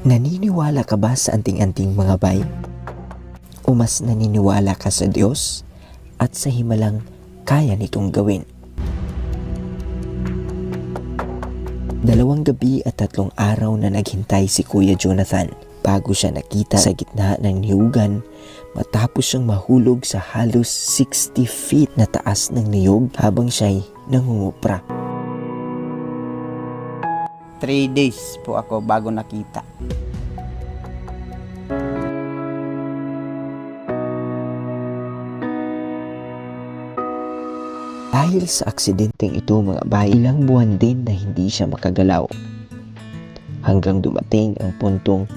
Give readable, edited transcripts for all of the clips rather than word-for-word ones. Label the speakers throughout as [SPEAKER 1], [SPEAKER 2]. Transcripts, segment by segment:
[SPEAKER 1] Naniniwala ka ba sa anting-anting mga bay? O mas naniniwala ka sa Diyos at sa himalang kaya nitong gawin? 2 gabi at 3 araw na naghintay si Kuya Jonathan bago siya nakita sa gitna ng niyugan matapos siyang mahulog sa halos 60 feet na taas ng niyog habang siya'y nangungupra.
[SPEAKER 2] 3 days po ako bago nakita.
[SPEAKER 1] Dahil sa aksidenteng ito mga bay, ilang buwan din na hindi siya makagalaw. Hanggang dumating ang puntong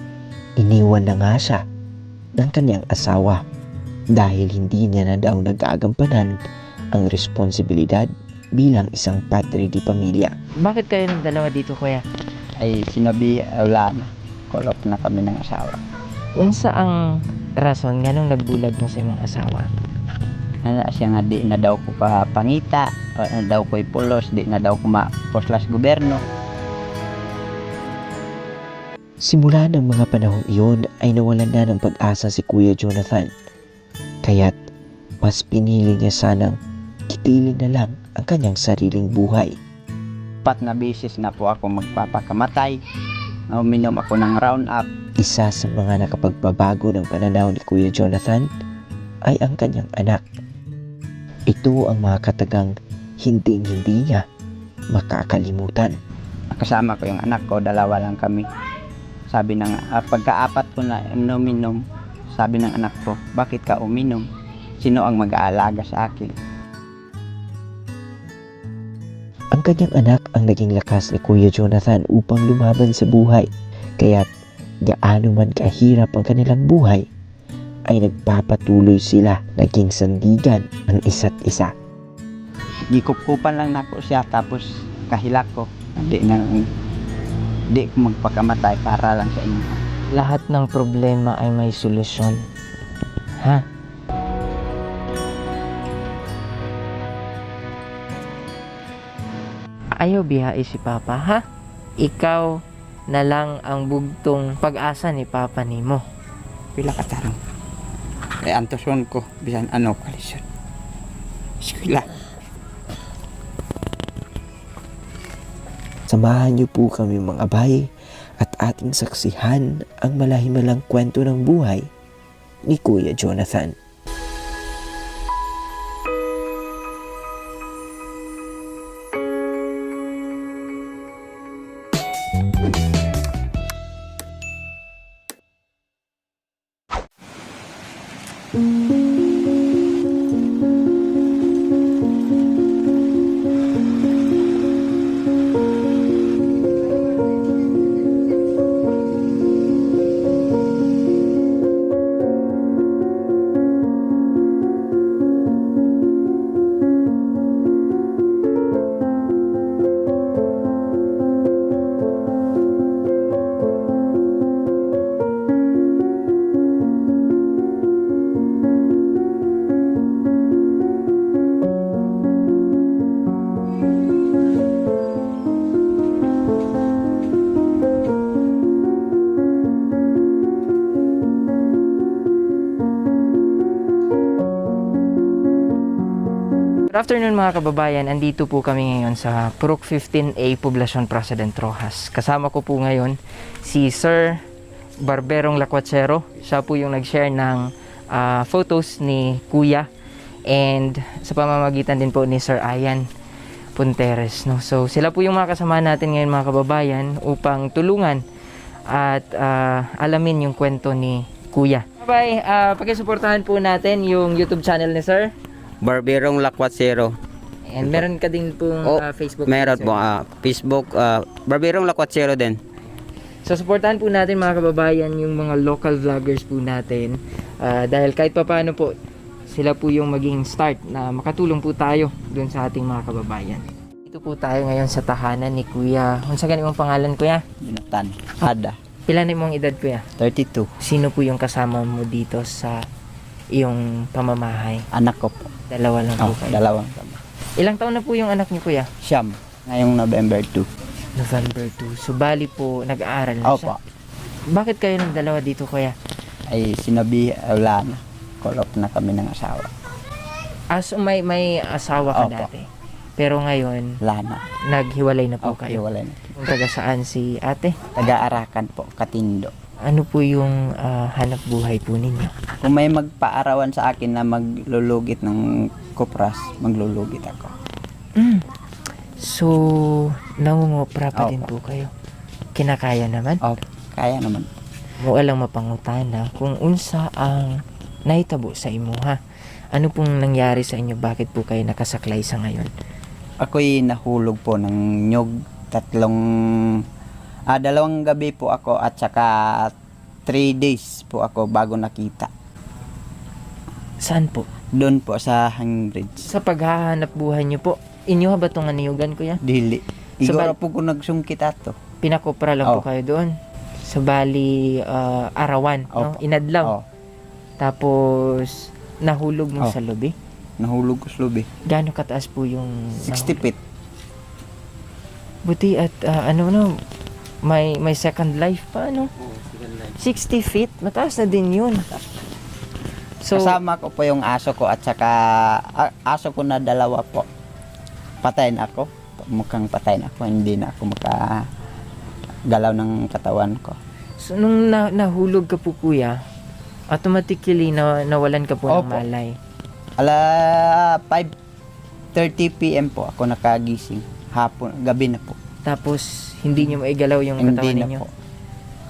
[SPEAKER 1] iniwan na nga siya ng kanyang asawa dahil hindi niya na daw nagagampanan ang responsibilidad bilang isang padre di pamilya.
[SPEAKER 3] Bakit kayo ng dalawa dito, kuya?
[SPEAKER 2] Ay sinabi, wala na. Call off na kami ng asawa.
[SPEAKER 3] Unsa ang rason nga nung nagbulag mo sa imong asawa?
[SPEAKER 2] Ano siya nga, di na daw ko pa pangita, o na daw ko pulos, di na daw ko ma-poslas gobyerno.
[SPEAKER 1] Simula ng mga panahong iyon ay nawalan na ng pag-asa si Kuya Jonathan. Kaya't mas pinili niya sanang kitilin na lang ang kanyang sariling buhay.
[SPEAKER 2] 4 na beses na po ako magpapakamatay. Uminom ako ng Roundup.
[SPEAKER 1] Isa sa mga nakapagbabago ng pananaw ni Kuya Jonathan ay ang kanyang anak. Ito ang mga katagang hindi niya makakalimutan.
[SPEAKER 2] Kasama ko yung anak ko, 2 lang kami. Sabi ng pagka-4 ko na uminom, sabi ng anak ko, bakit ka uminom? Sino ang mag-aalaga sa akin?
[SPEAKER 1] Ang kanyang anak ang naging lakas ni Kuya Jonathan upang lumaban sa buhay. Kaya't gaano man kahirap ang kanilang buhay, ay nagpapatuloy sila naging sandigan ng isa't isa.
[SPEAKER 2] Gikukupan lang nako siya tapos kahilak ko. Di ko magpakamatay para lang sa inyo.
[SPEAKER 3] Lahat ng problema ay may solusyon. Ha? Ayaw biyahe si Papa, ha? Ikaw na lang ang bugtong pag-asa ni Papa nimo.
[SPEAKER 2] Pila ka tarong. Kay antoson ko, bisan ano kalisod. Eskwela.
[SPEAKER 1] Samahan niyo po kami mga bay at ating saksihan ang malahimalang kwento ng buhay ni Kuya Jonathan.
[SPEAKER 3] Good afternoon mga kababayan, andito po kami ngayon sa Purok 15A, Poblacion President Roxas. Kasama ko po ngayon si Sir Barberong Lacuachero. Siya po yung nag-share ng photos ni Kuya and sa pamamagitan din po ni Sir Ayan Punteres. No? So sila po yung mga kasama natin ngayon mga kababayan upang tulungan at alamin yung kwento ni Kuya. Bye! Pakisuportahan po natin yung YouTube channel ni Sir.
[SPEAKER 2] Barberong Lacuachero.
[SPEAKER 3] And meron ka din pong Facebook.
[SPEAKER 2] Meron po Facebook Barberong Lacuachero din.
[SPEAKER 3] So supportahan po natin mga kababayan yung mga local vloggers po natin dahil kahit papaano po sila po yung maging start na makatulong po tayo dun sa ating mga kababayan. Dito po tayo ngayon sa tahanan ni Kuya. Unsa gani mong pangalan, Kuya?
[SPEAKER 2] Jonathan Ada.
[SPEAKER 3] Pila na mong edad, Kuya?
[SPEAKER 2] 32.
[SPEAKER 3] Sino po yung kasama mo dito sa iyong pamamahay?
[SPEAKER 2] Anak ko po.
[SPEAKER 3] 2 lang po kayo.
[SPEAKER 2] 2.
[SPEAKER 3] Ilang taon na po yung anak niyo, Kuya?
[SPEAKER 2] Siyam. Ngayong November 2.
[SPEAKER 3] November 2. So bali po nag-aaral na siya.
[SPEAKER 2] Opo.
[SPEAKER 3] Bakit kayo nagdalawa dito, kuya?
[SPEAKER 2] Ay sinabi, wala na. Call off na kami ng asawa.
[SPEAKER 3] So may asawa ka
[SPEAKER 2] Opo.
[SPEAKER 3] dati. Pero ngayon,
[SPEAKER 2] Wala na.
[SPEAKER 3] naghiwalay na po
[SPEAKER 2] Okay,
[SPEAKER 3] kayo.
[SPEAKER 2] wala na.
[SPEAKER 3] Kung taga saan si ate?
[SPEAKER 2] Taga-Arakan po, Katindo.
[SPEAKER 3] Ano po yung hanap buhay po ninyo?
[SPEAKER 2] Kung may magpaarawan sa akin na maglulugit ng kupras, maglulugit ako.
[SPEAKER 3] Mm. So, nangungopra pa
[SPEAKER 2] Opo.
[SPEAKER 3] din po kayo. Kinakaya naman.
[SPEAKER 2] Oh, kaya naman.
[SPEAKER 3] Mo alang mapangutana kung unsa ang nahitabo sa imuha. Ano pong nangyari sa inyo? Bakit po kayo nakasaklay sa ngayon?
[SPEAKER 2] Ako'y nahulog po ng nyog. Dalawang gabi po ako at saka 3 days po ako bago nakita.
[SPEAKER 3] Saan po?
[SPEAKER 2] Doon po sa hang bridge.
[SPEAKER 3] Sa paghahanap buhay niyo po, inyo ba itong aniyugan, kuya?
[SPEAKER 2] Dili.
[SPEAKER 3] Sa
[SPEAKER 2] Igora po ko nagsungkit ato.
[SPEAKER 3] Pinakopra lang po
[SPEAKER 2] Oh.
[SPEAKER 3] kayo doon. Sa bali, arawan, no?
[SPEAKER 2] Opo.
[SPEAKER 3] Inadlaw.
[SPEAKER 2] Oh,
[SPEAKER 3] Tapos, nahulog mo
[SPEAKER 2] Oh.
[SPEAKER 3] sa lobby.
[SPEAKER 2] nahulog ko sa lubi.
[SPEAKER 3] Gaano kataas po yung
[SPEAKER 2] 60 feet.
[SPEAKER 3] Buti at may second life pa, ano? 60 feet, mataas na din yun. So,
[SPEAKER 2] Kasama ko po yung aso ko at saka aso ko na dalawa po. Patayin ako. Mukhang patayin ako. Hindi na ako makagalaw ng katawan ko.
[SPEAKER 3] so nung nahulog ka po, kuya, automatically nawalan ka po ng
[SPEAKER 2] Opo.
[SPEAKER 3] malay.
[SPEAKER 2] 5:30 PM po ako nakagising. Hapon, gabi na po.
[SPEAKER 3] Tapos, hindi nyo maigalaw yung
[SPEAKER 2] Hindi
[SPEAKER 3] katawan
[SPEAKER 2] na
[SPEAKER 3] ninyo.
[SPEAKER 2] po.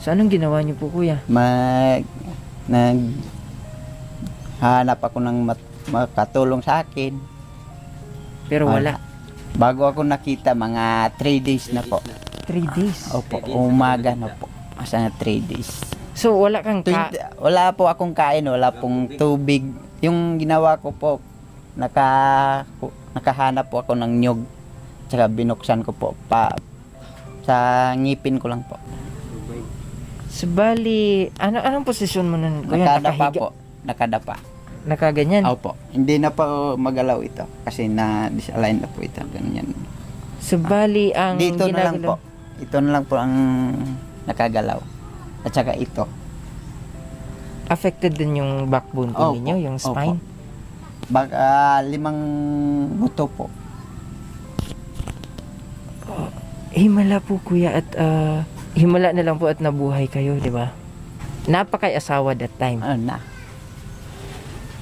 [SPEAKER 3] So, anong ginawa nyo po, kuya?
[SPEAKER 2] Hanap ako ng makatulong sa akin.
[SPEAKER 3] Pero wala.
[SPEAKER 2] Bago ako nakita, mga 3 days na po.
[SPEAKER 3] 3 days.
[SPEAKER 2] Opo, umaga na po. Asa na 3 days.
[SPEAKER 3] So, wala kang
[SPEAKER 2] Wala po akong kain, wala pong tubig. Yung ginawa ko po, nakahanap po ako ng nyog. Tsaka binuksan ko po sa ngipin ko lang po.
[SPEAKER 3] So, bali, anong posisyon mo nun, kuya?
[SPEAKER 2] Nakadapa
[SPEAKER 3] Nakahiga?
[SPEAKER 2] po. Nakadapa.
[SPEAKER 3] Nakaganyan?
[SPEAKER 2] Opo. Hindi na po magalaw ito kasi na-disalign na po ito. Ganyan.
[SPEAKER 3] So, bali, ang
[SPEAKER 2] Dito na lang po.
[SPEAKER 3] ginagalaw...
[SPEAKER 2] Ito na lang po ang nakagalaw. At saka ito.
[SPEAKER 3] Affected din yung backbone po
[SPEAKER 2] Opo.
[SPEAKER 3] ninyo, yung spine?
[SPEAKER 2] Baka 5 buto po.
[SPEAKER 3] Himala po, kuya, at himala na lang po at nabuhay kayo, di ba? Napakay-asawa that time.
[SPEAKER 2] Ano na?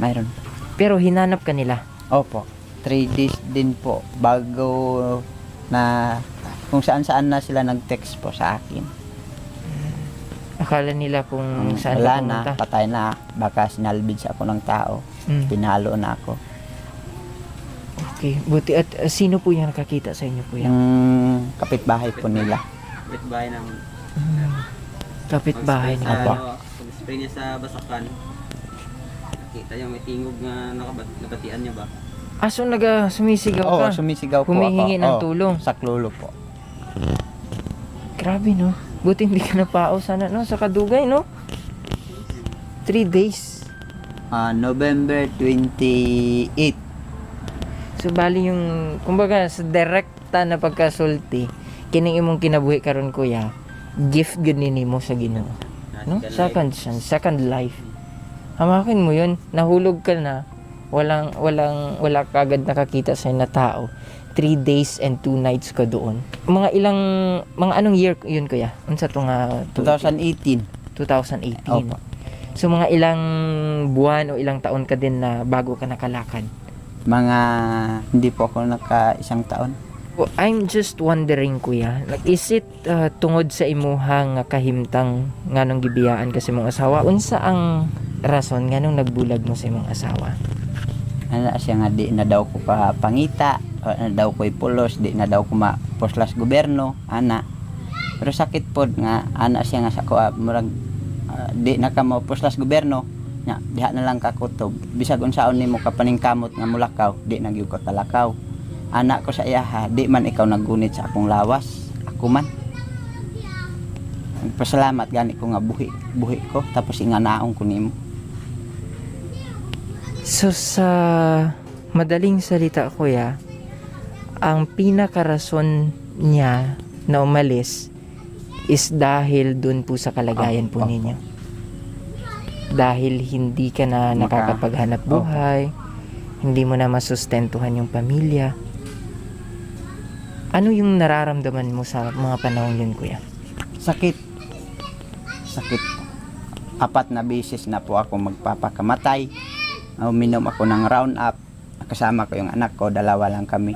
[SPEAKER 2] Mayroon.
[SPEAKER 3] Pero hinanap ka nila.
[SPEAKER 2] Opo. 3 days din po bago na kung saan-saan na sila nag-text po sa akin.
[SPEAKER 3] Akala nila kung saan
[SPEAKER 2] Wala
[SPEAKER 3] ka
[SPEAKER 2] na,
[SPEAKER 3] pumunta.
[SPEAKER 2] patay na. Baka sinalvage ako ng tao.
[SPEAKER 3] Mm.
[SPEAKER 2] Pinalo na ako.
[SPEAKER 3] Okay, buti. At sino po yung nakakita sa inyo, kuya?
[SPEAKER 2] Yung kapitbahay po nila.
[SPEAKER 4] Kapitbahay ng
[SPEAKER 3] Kapitbahay
[SPEAKER 2] Opo.
[SPEAKER 3] nila.
[SPEAKER 4] pag-spray niya sa basakan. Nakita niya may tingog na nabatian niya ba?
[SPEAKER 3] So sumisigaw
[SPEAKER 2] Oo,
[SPEAKER 3] ka?
[SPEAKER 2] sumisigaw po
[SPEAKER 3] Humihingi
[SPEAKER 2] ako.
[SPEAKER 3] ng
[SPEAKER 2] Oo,
[SPEAKER 3] tulong?
[SPEAKER 2] Sa klulo po.
[SPEAKER 3] Grabe, no? Buti hindi ka napao sana, no? Sa kadugay, no? 3 days.
[SPEAKER 2] November 28.
[SPEAKER 3] So, bali yung, kumbaga, sa direkta na pagkasulti, kining imong kinabuhi karon, kuya, gift gud nimo sa Ginoo. No? Second chance, second life. Hamakin mo yun, nahulog ka na, wala kagad nakakita sa na tao. 3 days and 2 nights ka doon. Mga anong year yun, kuya? Unsa to nga?
[SPEAKER 2] 2018.
[SPEAKER 3] 2018.
[SPEAKER 2] Opo.
[SPEAKER 3] So, mga ilang buwan o ilang taon ka din na bago ka nakalakad?
[SPEAKER 2] Mga hindi po ako naka-1 taon.
[SPEAKER 3] Well, I'm just wondering, kuya, like, is it tungod sa imuhang kahimtang nganong gibiyaan kasi mong asawa? Unsa ang rason nganong nagbulag mo sa imong asawa?
[SPEAKER 2] Ano siya nga di na daw ko pa pangita, na daw ko pulos, di na daw ko mapuslas gobyerno, ana. Pero sakit pod nga ana siya nga sa ko murag di na ka mapuslas gobyerno, nya diha na lang ka kutob. Bisag unsaon nimo ka paningkamot nga mulakaw, di na gyud ka kalakaw. Anak ko sa iyaha, di man ikaw naggunit sa akong lawas, ako man. Pasalamat gani ko nga buhi ko tapos inganaon ko nimo.
[SPEAKER 3] So, sa madaling salita, kuya, ang pinakarason niya na umalis is dahil dun po sa kalagayan po
[SPEAKER 2] Opo.
[SPEAKER 3] ninyo. Dahil hindi ka na nakakapaghanap buhay, hindi mo na masustentuhan yung pamilya. Ano yung nararamdaman mo sa mga panahon yun, kuya?
[SPEAKER 2] Sakit. Sakit. 4 na beses na po ako magpapakamatay. Uminom ako ng Roundup. Kasama ko yung anak ko, 2 lang kami.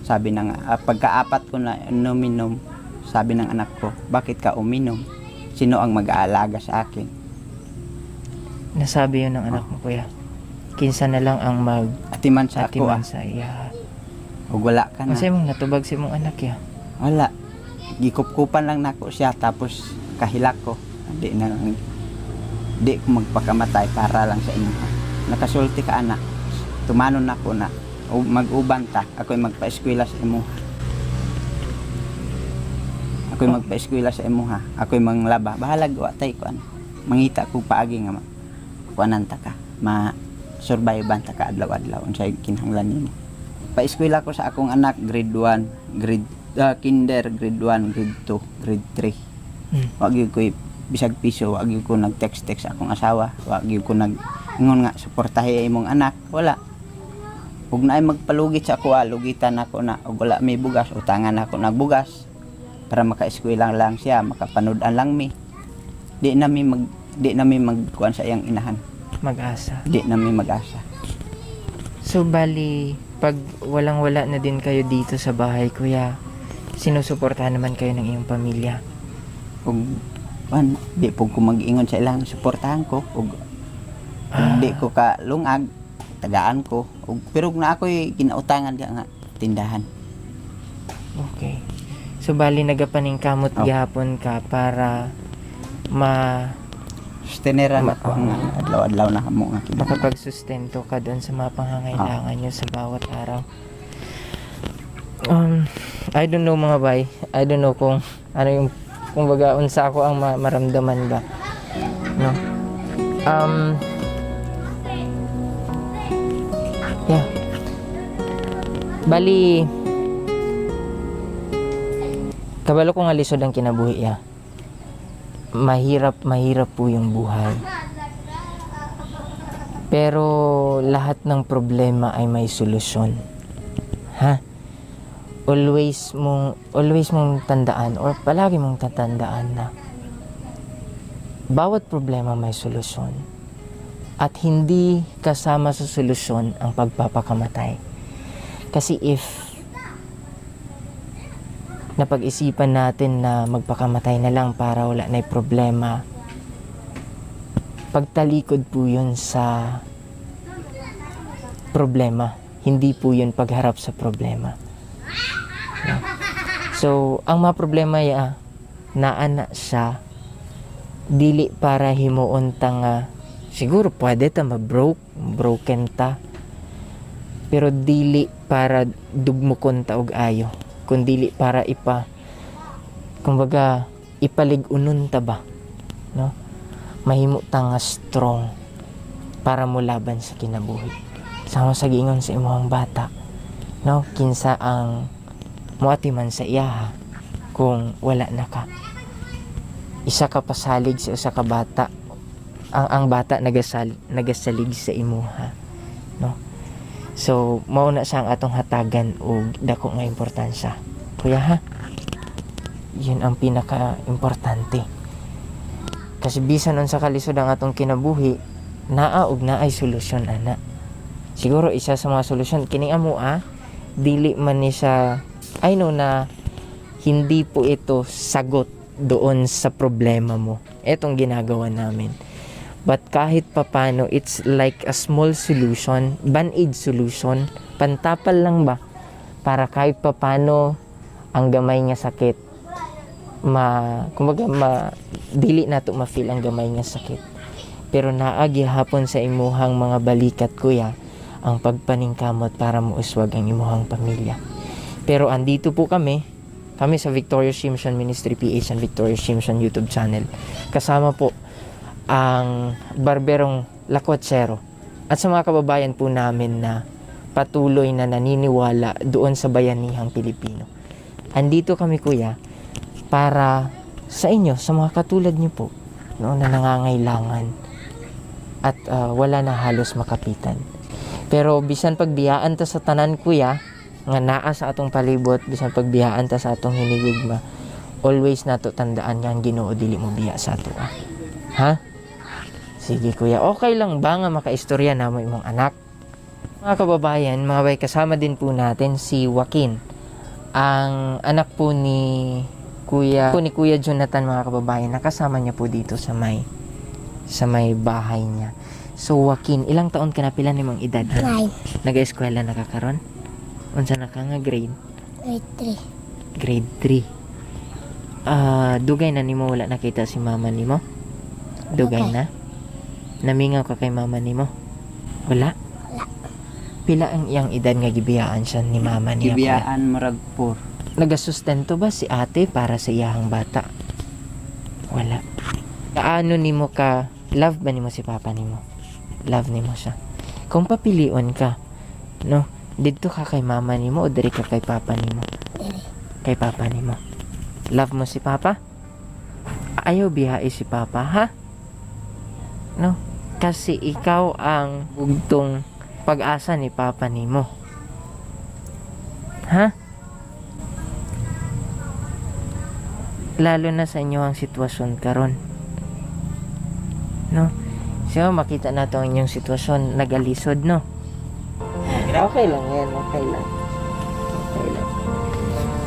[SPEAKER 2] Sabi ng pagka-4 ko na uminom, sabi ng anak ko, bakit ka uminom? Sino ang mag-aalaga sa akin?
[SPEAKER 3] Nasabi yun ng anak mo, kuya. Kinsa na lang ang
[SPEAKER 2] Atiman sa ako
[SPEAKER 3] mag-atiman sa iya.
[SPEAKER 2] Ug wala ka na.
[SPEAKER 3] Kasi mong natubag si mong anak ya.
[SPEAKER 2] Wala. Gikup-kupan lang nako siya tapos kahilak ko. Di na lang. Di ko magpakamatay para lang sa inyo. Nakasulti ka anak. Tumanon nako na. Mag-uban ta. Ako'y magpa-eskwela sa imo. Ako'y magpa-eskwela sa imo ha. Ako'y manglaba. Bahalag wa tay ko ano. Mangita ko paagi nga kuanan ta ka. Ma-survive ta ka adlaw-adlaw unsay kinahanglan nimo. Pa-eskwela ko sa akong anak grade 1, kinder, grade 1, grade 2, grade 3. Wag gyud ko bisag piso, wag gyud ko nag-text akong asawa, wag gyud ko ingon nga suportahi imong anak, wala. Ug naay magpalugit sa ako, lugitan ako na ug wala may bugas, utangan ako ng bugas para maka-eskwela lang siya, makapanood-an lang mi. Di na mi magkuan sa iyang inahan.
[SPEAKER 3] Mag-asa.
[SPEAKER 2] Di na mi mag-asa.
[SPEAKER 3] So, bali, pag walang-wala na din kayo dito sa bahay, kuya, sinusuportahan naman kayo ng iyong pamilya.
[SPEAKER 2] Ug di po ko mag-ingon sa ilang suportahan ko ug di ko ka lungag tagaan ko ug pero na ako'y kinautangan diha nga tindahan.
[SPEAKER 3] Okay. So, bali, nagapaning kamot gihapon ka para
[SPEAKER 2] Susteneran ako ang adlaw-adlaw na kamo nga kinahanglan.
[SPEAKER 3] makapagsustento ka doon sa mga pangangailangan nyo sa bawat araw. I don't know mga bay. I don't know kung ano yung kumbaga unsa ako ang maramdaman ba. No? Yeah. Bali, kabalo ko nga lisod ang kinabuhi ya. Mahirap po yung buhay. Pero lahat ng problema ay may solusyon. Ha? Always mong tandaan or palagi mong tatandaan na bawat problema may solusyon. At hindi kasama sa solusyon ang pagpapakamatay. Kasi if napag-isipan natin na magpakamatay na lang para wala na problema, pagtalikod po yun sa problema. Hindi po yun pagharap sa problema. So, ang mga problema ya, naana siya, dili para himuon ta nga, siguro pwede ta broken ta, pero dili para dugmukon ta og ayo. Kung dili para kumbaga ipalig-unon ta ba, no? Mahimo ta nga strong para mo laban sa kinabuhi. Sama sa giingon sa imong bata, no? Kinsa ang moatiman sa iya kung wala na ka. Isa ka pasalig sa usa ka bata. Ang bata nagasalig sa imuha, no? So, mauna siya ang atong hatagan o dako nga importansya. Kuya ha? Yun ang pinaka-importante. Kasi bisan unsa kalisod ang atong kinabuhi, naa og naay solusyon ana. Siguro isa sa mga solusyon kini amo dili man ni siya I know na hindi po ito sagot doon sa problema mo. Etong ginagawa namin. But kahit papano, it's like a small solution, band-aid solution, pantapal lang ba? Para kahit papano, ang gamay nga sakit, dili na to ma-feel ang gamay nga sakit. Pero naagi hapon sa imuhang mga balikat, kuya, ang pagpaningkamot para muuswag ang imuhang pamilya. Pero andito po kami sa Victorious Simpson Ministry PH and Victorious Simpson YouTube channel. Kasama po ang Barberong Lakwatsero at sa mga kababayan po namin na patuloy na naniniwala doon sa bayanihang Pilipino. Andito kami kuya para sa inyo, sa mga katulad niyo po, no, na nangangailangan at wala na halos makapitan. Pero bisan pagbiyaan ta sa tanan kuya nga naa sa atong palibot, bisan pagbiyaan ta sa atong hinigugma, always nato tandaan nga ang Ginoo dili mo biya sa ato. Ha? Sige kuya, okay lang ba nga makaistorya na mo imong anak? Mga kababayan, mga bay, kasama din po natin si Joaquin, ang anak po ni Kuya Jonathan, mga kababayan, nakasama niya po dito sa may bahay niya. So Joaquin, ilang taon ka na, pila nimong edad?
[SPEAKER 5] 9,
[SPEAKER 3] Nag-eskwela na ka karon? Unsa na ka nga grade?
[SPEAKER 5] grade 3.
[SPEAKER 3] Grade 3. Dugay na nimo wala nakita si mama nimo? Dugay
[SPEAKER 5] Okay.
[SPEAKER 3] na? Namingaw ka kay mama nimo? Wala? Pila ang iyang edad nga gibiyaan siya ni mama niya? kuya?
[SPEAKER 2] Gibiyaan murag 4.
[SPEAKER 3] Nagasustento ba si ate para sa iyahang bata? Wala. Kaano nimo ka, love ba nimo si papa nimo? Love nimo siya. Kung papilion ka, no, dito ka kay mama nimo o diri ka kay papa nimo?
[SPEAKER 5] Dili.
[SPEAKER 3] Kay papa nimo. Love mo si papa? Ayaw biyahe si papa, ha? No? Kasi ikaw ang bugtong pag-asa ni papa nimo. Ha? Lalo na sa inyo ang sitwasyon karon. No? So, makita nato ang inyong sitwasyon, nagalisod, no? Okay lang yan, okay lang. Okay lang.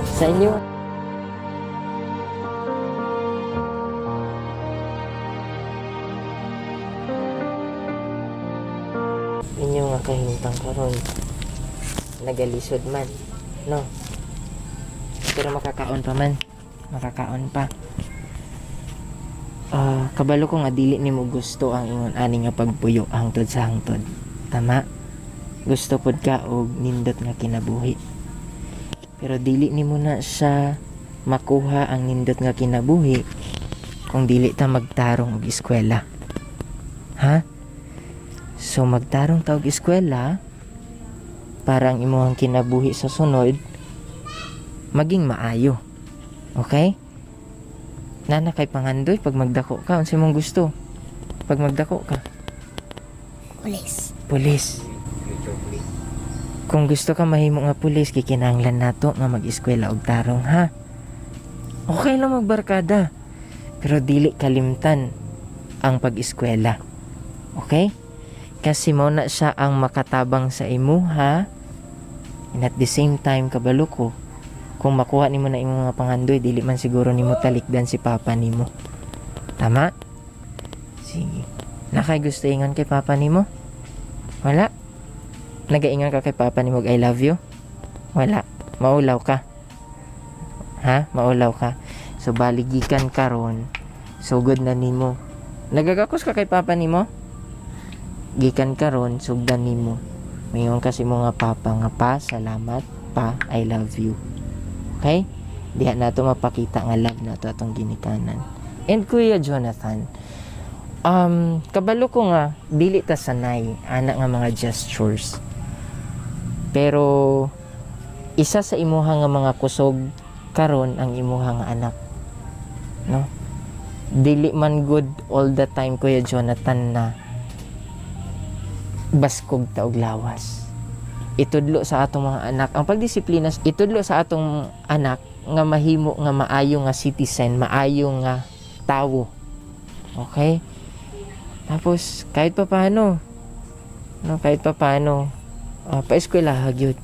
[SPEAKER 3] Sa inyo, inyo nga kahintang karon, nagalisod man, no? Pero makakaon pa man. Makakaon pa. Kabalo ko nga dili nimo gusto ang ingon ani nga pagpuyo hangtod sa hangtod. Tama? Gusto pod ka og nindot nga kinabuhi. Pero dili nimo na sa makuha ang nindot nga kinabuhi kung dili ta magtarong og eskwela. Ha? So magtarong ta og eskwela para ang imong kinabuhi sa sunod maging maayo. Okay? Nana kay pangandoy pag magdako ka, unsa imong gusto? Pag magdako ka,
[SPEAKER 5] Pulis.
[SPEAKER 3] pulis. Kung gusto ka mahimo nga pulis, kikinahanglan nato nga mag-eskwela og tarong, ha? Okay lang magbarkada, pero dili kalimtan ang pag-eskwela. Okay? Kasi mo na siya ang makatabang sa imuha, and at the same time kabalo ko, kung makuha nimo na imong mga pangandoy, dili man siguro nimo talikdan si papa nimo. Tama? Sige. Nakay gusto ingon kay papa nimo? Wala? Nagaingon ka kay papa nimo I love you? Wala. Maulaw ka. Ha? Maulaw ka. So baligikan karon. So good na nimo. Nagagakos ka kay papa nimo? Gikan karon sugdan nimo. Mayon kasi mo nga papa nga pa, salamat pa, I love you. Okay? Diha nato mapakita nga love nato atong ginikanan. And Kuya Jonathan, kabalo ko nga dili ta sanay ana nga mga gestures. Pero isa sa imuha nga mga kusog karon ang imuha nga anak. No? Dili man good all the time Kuya Jonathan na baskog ta og lawas. Itudlo sa atong mga anak ang pagdisiplina, itudlo sa atong anak nga mahimo nga maayo nga citizen, maayo nga tawo. Okay? Tapos kahit pa paano, no, kahit pa paano, pa-eskwela gyud.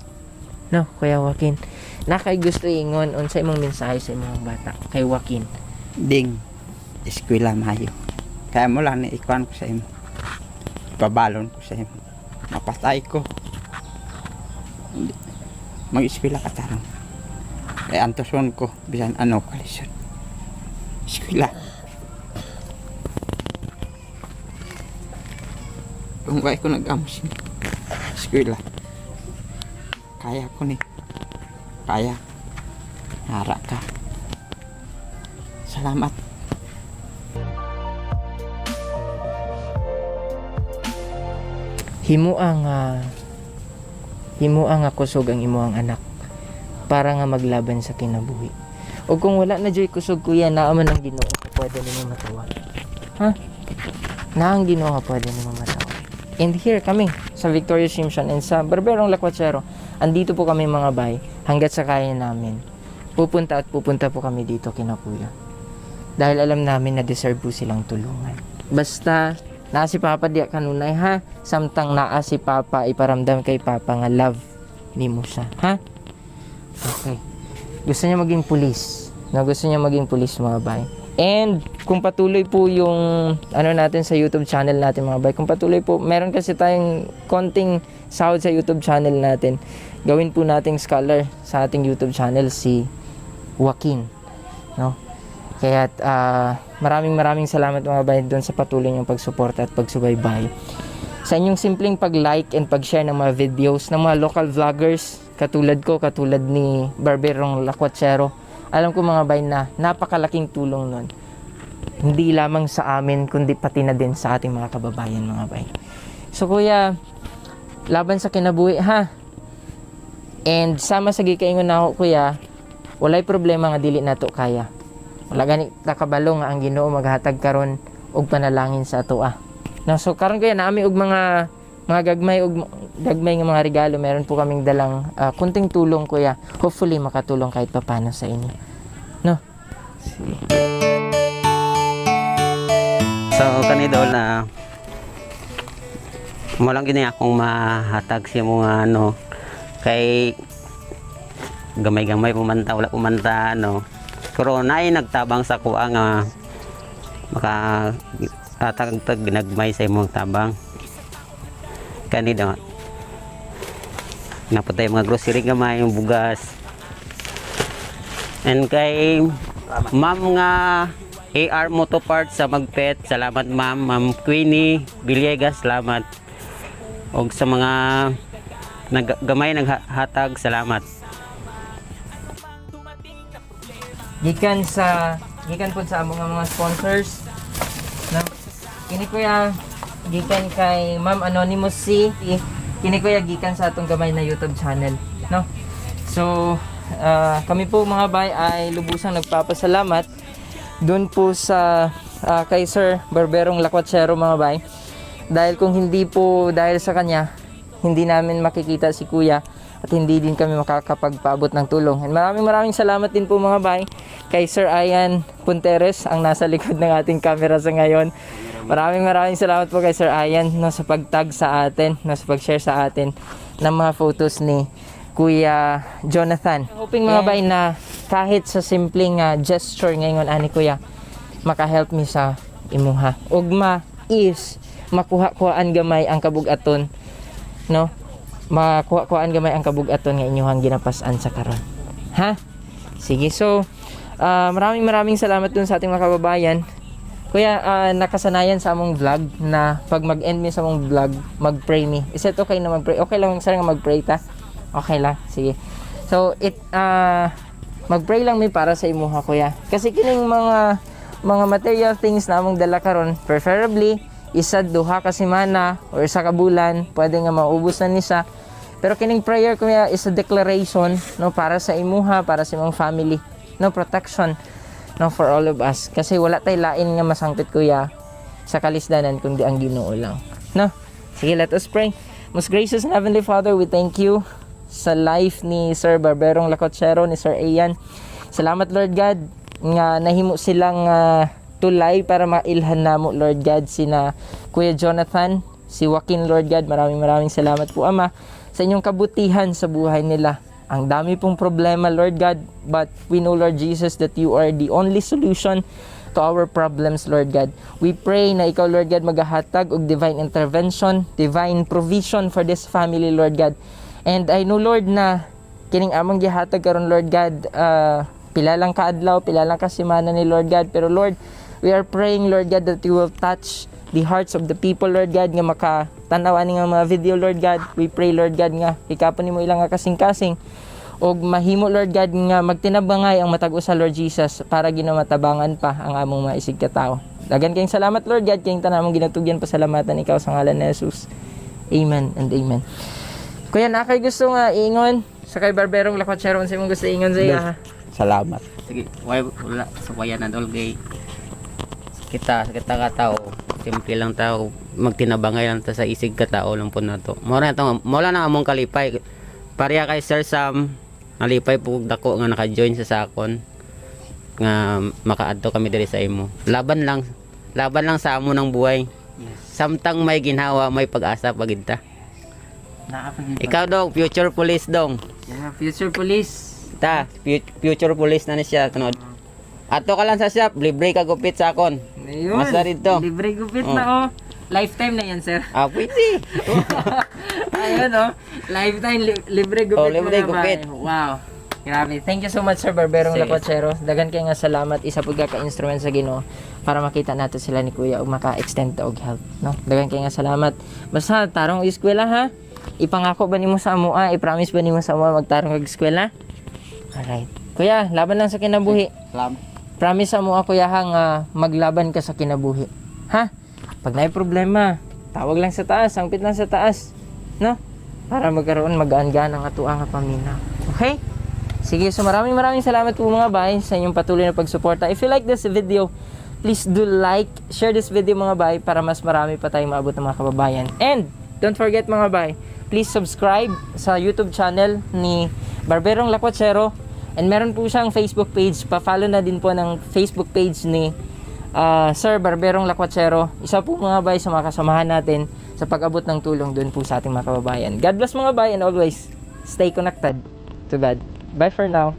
[SPEAKER 3] No, Kuya Joaquin. Nakay gusto ingon unsa imong mensahe sa imong bata kay Joaquin?
[SPEAKER 2] Ding, eskwela mayo. Kaya mo lang ikuan ko sa imo. Pabalon ko sa imo. Mapatay ko. Mag-eskwela ka tarong. Kaya antoson ko, bisan ano kalisyon. Eskwela. Kung kaya ko nag-amos yun. Eskwela. Kaya ko ni. Kaya. Hara ka. Salamat.
[SPEAKER 3] Himuang nga kusog ang imuang anak para nga maglaban sa kinabuhi. O kung wala na joy kusog kuya, naaman ang Ginoo nga pwede nimo matawa. Ha? Na ang Ginoo nga pwede nimo matawa. And here kami sa Victorious Simpson and sa Barberong Lakwachero, andito po kami mga bay, hanggat sa kaya namin. Pupunta po kami dito kina kuya. Dahil alam namin na deserve po silang tulungan. Basta, naa si Papa diya kanunay ha. Samtang naa si Papa, iparamdam kay Papa nga love ni mo siya. Ha? Okay. Gusto niya maging pulis. No, gusto niya maging pulis mga bay. And kung patuloy po yung ano natin sa YouTube channel natin mga bay, kung patuloy po, meron kasi tayong konting sahod sa YouTube channel natin. Gawin po nating scholar sa ating YouTube channel si Joaquin. No? Kaya maraming salamat mga bay doon sa patuloy niyong pagsuporta at pagsubaybay. Sa inyong simpleng pag-like and pag-share ng mga videos ng mga local vloggers katulad ko, katulad ni Barberong Lakwachero. Alam ko mga bay na napakalaking tulong nun. Hindi lamang sa amin kundi pati na din sa ating mga kababayan mga bay. So kuya, laban sa kinabuhi ha. And sama sa gikaingon na ako kuya, walay problema nga dili nato kaya. Wala gani takabalo nga ang Ginoo maghatag karon og panalangin sa ato No, so karon kaya naami og mga gagmay nga mga regalo. Meron po kaming dalang kunting tulong kuya. Hopefully makatulong kahit papaano sa inyo. No. Sige.
[SPEAKER 4] So kanidol na mo lang gini akong mahatag siya mga ano kay gamay-gamay pumanta wala pumanta ano. Pero naay nagtabang sa kuha nga maka atag ginagmay sa imong tabang. Kanina naputay mga grocery gamay, yung bugas. And kay ma'am nga AR Moto Parts sa Magpet, salamat ma'am Queenie Villegas, salamat. Og sa mga gamay naghatag, salamat.
[SPEAKER 3] Gikan po sa among mga sponsors. No? Kini kuya gikan kay Ma'am Anonymous C. Kini kuya gikan sa atong gamay na YouTube channel, no? So, kami po mga bay ay lubusang nagpapasalamat doon po sa kay Sir Barberong Lakwachero mga bay. Dahil kung hindi po dahil sa kanya, hindi namin makikita si kuya at hindi din kami makakapagpaabot ng tulong. And maraming salamat din po mga bay kay Sir Ian Punteres, ang nasa likod ng ating camera sa ngayon. Maraming salamat po kay Sir Ian no, sa pagtag sa atin, no, sa pag-share sa atin ng mga photos ni Kuya Jonathan. Hoping mga bay na kahit sa simpleng gesture ngayon ani kuya, maka-help mi sa imuha. Ugma is makuha-kuhaan gamay ang kabug-aton, no? Makuha-kuhaan gamay ang kabug-aton nga inyong ginapasan sa karon. Ha? Sige, so maraming salamat dun sa ating mga kababayan. Kuya, nakasanayan sa among vlog na pag mag-end mi sa among vlog, mag-pray mi. Is it okay na mag-pray? Okay lang sir nga mag-pray ta? Okay lang, sige. So, mag-pray lang mi para sa imuha kuya. Kasi kining mga material things na among dala karon, preferably isa duha ka semana or isa ka bulan, pwede nga maubos na ni siya. Pero kining prayer kuya is a declaration, no, para sa imuha, para sa imong family, no, protection, no, for all of us. Kasi wala tay lain nga masangpit kuya sa kalisdanan kundi ang Ginoo lang, no. Sige, let us pray. Most gracious and heavenly Father, we thank you sa life ni Sir Barberong Lakwachero, ni Sir Ian. Salamat Lord God nga nahimo silang tulay para mailhan namo Lord God sina Kuya Jonathan, si Joaquin Lord God. Maraming salamat po Ama sa inyong kabutihan sa buhay nila. Ang dami pong problema Lord God, but we know Lord Jesus that you are the only solution to our problems Lord God. We pray na ikaw Lord God maghahatag og divine intervention, divine provision for this family Lord God. And I know Lord na kining among gihatag karon Lord God, pila lang ka adlaw, pila lang ka semana ni Lord God, pero Lord, we are praying Lord God that you will touch the hearts of the people Lord God nga makatanaw ani nga mga video Lord God. We pray Lord God nga ikapon nimo ilang nga kasing-kasing og mahimo Lord God nga magtinabangay ang matag usa Lord Jesus para ginamatabangan pa ang among mga isig ka tawo. Dagan kayong salamat Lord God kayong tanamong ginatugyan pasalamatan ikaw sa ngalan ni Jesus. Amen and amen. Kuya, na kay gusto nga iingon sa kay Barberong Lakwachero, unsa imong gusto iingon sa iya?
[SPEAKER 2] Salamat.
[SPEAKER 4] Sige, wala sa kuya na dolgay. Kita ka tao, simple lang tao, magtinabangay lang ta sa isig ka tao lang po na to. Mula na among kalipay. Pareha kay Sir Sam, nalipay po dako nga naka-join sa sakon nga makaadto kami diri sa imo. Laban lang sa amo ng buhay. Samtang may ginhawa, may pag-asa pagid ta. Ikaw dong, future police dong.
[SPEAKER 3] Yeah, future police.
[SPEAKER 4] Future police na ni siya tunod. Ato ka lang sa shop, libre ka gupit sa akon.
[SPEAKER 3] Ayun.
[SPEAKER 4] Basta dito.
[SPEAKER 3] Libre gupit na oh. Lifetime na yan, sir.
[SPEAKER 4] Pwede.
[SPEAKER 3] Ayun oh. Lifetime libre gupit.
[SPEAKER 4] Libre
[SPEAKER 3] mga
[SPEAKER 4] gupit.
[SPEAKER 3] bay. Wow. Grabe. Thank you so much, Sir Barberong
[SPEAKER 4] Sige.
[SPEAKER 3] Lakwachero. Dagan kayo nga salamat. Isa po ka-instrument sa Ginoo para makita natin sila ni Kuya ug maka-extend ta og help, no? Dagan kayo nga salamat. Basta tarong og eskwela ha. Ipangako ba nimo sa amo i-promise ba nimo sa amo magtarong og eskwela? Alright. Kuya, laban lang sa kinabuhi.
[SPEAKER 2] Salamat.
[SPEAKER 3] Promise mo ako yahang maglaban ka sa kinabuhi. Ha? Pag may problema, tawag lang sa taas, sangpit lang sa taas. No? Para magkaroon magaan-gaan ang atuang pamina. Okay? Sige, so maraming salamat po mga bay sa inyong patuloy na pagsuporta. If you like this video, please do like, share this video mga bay para mas marami pa tayong maabot ng mga kababayan. And, don't forget mga bay, please subscribe sa YouTube channel ni Barberong Lakwachero. And meron po siyang Facebook page. Pa-follow na din po ng Facebook page ni Sir Barberong Lakwachero. Isa po mga bay sa mga kasamahan natin sa pag-abot ng tulong doon po sa ating mga kababayan. God bless mga bay and always stay connected to God. Bye for now.